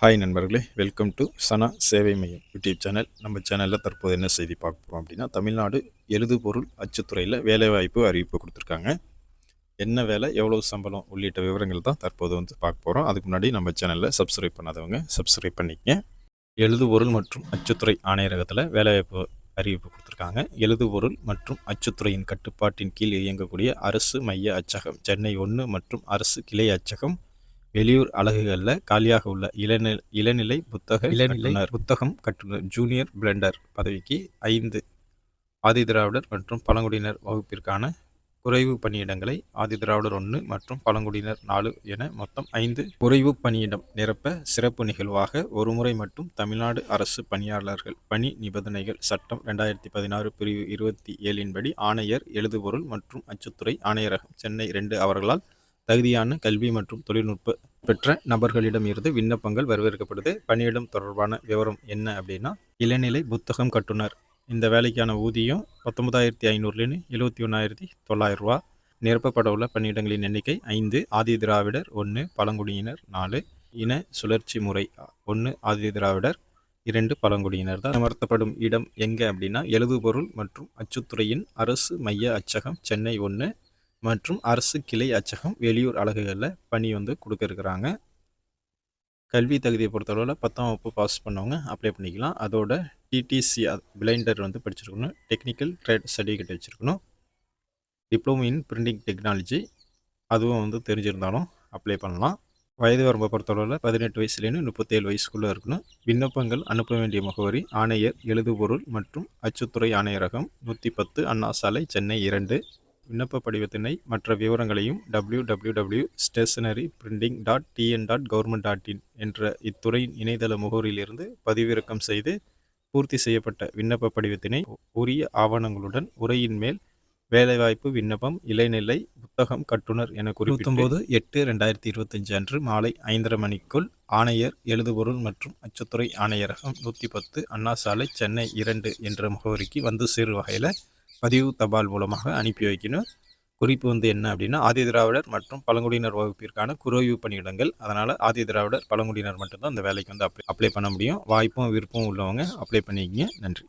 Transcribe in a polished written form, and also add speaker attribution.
Speaker 1: Hi நண்பர்களே, welcome to சனா சேவை மையம் யூடியூப் சேனல். நம்ம சேனலில் தற்போது என்ன செய்தி பார்க்க போகிறோம் அப்படின்னா, தமிழ்நாடு எழுதுபொருள் அச்சுத்துறையில் வேலைவாய்ப்பு அறிவிப்பு கொடுத்துருக்காங்க. என்ன வேலை, எவ்வளவு சம்பளம் உள்ளிட்ட விவரங்கள் தான் தற்போது பார்க்க போகிறோம். அதுக்கு முன்னாடி நம்ம சேனலில் சப்ஸ்கிரைப் பண்ணாதவங்க சப்ஸ்கிரைப் பண்ணிக்கங்க. எழுதுபொருள் மற்றும் அச்சுத்துறை ஆணையரகத்தில் வேலைவாய்ப்பு அறிவிப்பு கொடுத்துருக்காங்க. எழுதுபொருள் மற்றும் அச்சுத்துறையின் கட்டுப்பாட்டின் கீழ் இயங்கக்கூடிய அரசு மைய அச்சகம் சென்னை 1 மற்றும் அரசு கிளை அச்சகம் வெளியூர் அலகுகளில் காலியாக உள்ள இளநிலை புத்தகம் கட்டுனர் ஜூனியர் பிளெண்டர் பதவிக்கு 5 ஆதிதிராவிடர் மற்றும் பழங்குடியினர் வகுப்பிற்கான குறைவு பணியிடங்களை ஆதிதிராவிடர் 1 மற்றும் பழங்குடியினர் 4 என மொத்தம் 5 குறைவு பணியிடம் நிரப்ப சிறப்பு நிகழ்வாக ஒருமுறை மட்டும் தமிழ்நாடு அரசு பணியாளர்கள் பணி நிபந்தனைகள் சட்டம் 2016 பிரிவு 27 படி ஆணையர் எழுதுபொருள் மற்றும் அச்சுத்துறை ஆணையரகம் சென்னை 2 அவர்களால் தகுதியான கல்வி மற்றும் தொழில்நுட்ப பெற்ற நபர்களிடம் இருந்து விண்ணப்பங்கள் வரவேற்கப்படுது. பணியிடம் தொடர்பான விவரம் என்ன அப்படின்னா, இளநிலை புத்தகம் கட்டுனர். இந்த வேலைக்கான ஊதியம் 19,500 71,900 ரூபா. நிரப்பப்பட உள்ள பணியிடங்களின் எண்ணிக்கை 5. ஆதி திராவிடர் 1, பழங்குடியினர் 4. இன சுழற்சி முறை 1 ஆதி திராவிடர் 2 பழங்குடியினர் தான். அமர்த்தப்படும் இடம் எங்கே அப்படின்னா, எழுதுபொருள் மற்றும் அச்சுத்துறையின் அரசு மைய அச்சகம் சென்னை 1 மற்றும் அரசு கிளை அச்சகம் வெளியூர் அலகுகளில் பணி கொடுக்க இருக்கிறாங்க. கல்வி தகுதியை பொறுத்தளவில் 10ஆம் வகுப்பு பாஸ் பண்ணவங்க அப்ளை பண்ணிக்கலாம். அதோட டிடிசி பிளைண்டர் படிச்சிருக்கணும். டெக்னிக்கல் ட்ரேட் சர்டிஃபிகேட் வச்சுருக்கணும். டிப்ளமோ இன் பிரிண்டிங் டெக்னாலஜி அதுவும் தெரிஞ்சிருந்தாலும் அப்ளை பண்ணலாம். வயது வரம்பை பொறுத்தளவில் 18 வயசுலேருந்து 37 வயசுக்குள்ளே இருக்கணும். விண்ணப்பங்கள் அனுப்ப வேண்டிய முகவரி ஆணையர் எழுதுபொருள் மற்றும் அச்சுத்துறை ஆணையரகம் 110 அண்ணா சாலை சென்னை 2. விண்ணப்ப படிவத்தினை மற்ற விவரங்களையும் www.stationaryprinting.tn.government.in என்ற இத்துறையின் இணையதள முகவரியிலிருந்து பதிவிறக்கம் செய்து பூர்த்தி செய்யப்பட்ட விண்ணப்ப படிவத்தினை உரிய ஆவணங்களுடன் உரையின் மேல் வேலைவாய்ப்பு விண்ணப்பம் இளநிலை புத்தகம் கட்டுனர் என குறிப்பிட்டு 29/8/2025 அன்று மாலை 5:30 மணிக்குள் ஆணையர் எழுதுபொருள் மற்றும் அச்சுத்துறை ஆணையரகம் 110 அண்ணா சாலை சென்னை 2 என்ற முகவரிக்கு வந்து சேரும் வகையில் பதிவு தபால் மூலமாக அனுப்பி வைக்கணும். குறிப்பு என்ன அப்படின்னா, ஆதி திராவிடர் மற்றும் பழங்குடியினர் வகுப்பிற்கான குறைவு பணியிடங்கள். அதனால் ஆதி திராவிடர் பழங்குடியினர் மட்டும்தான் அந்த வேலைக்கு அப்ளை பண்ண முடியும். வாய்ப்பும் விருப்பம் உள்ளவங்க அப்ளை பண்ணிக்கங்க. நன்றி.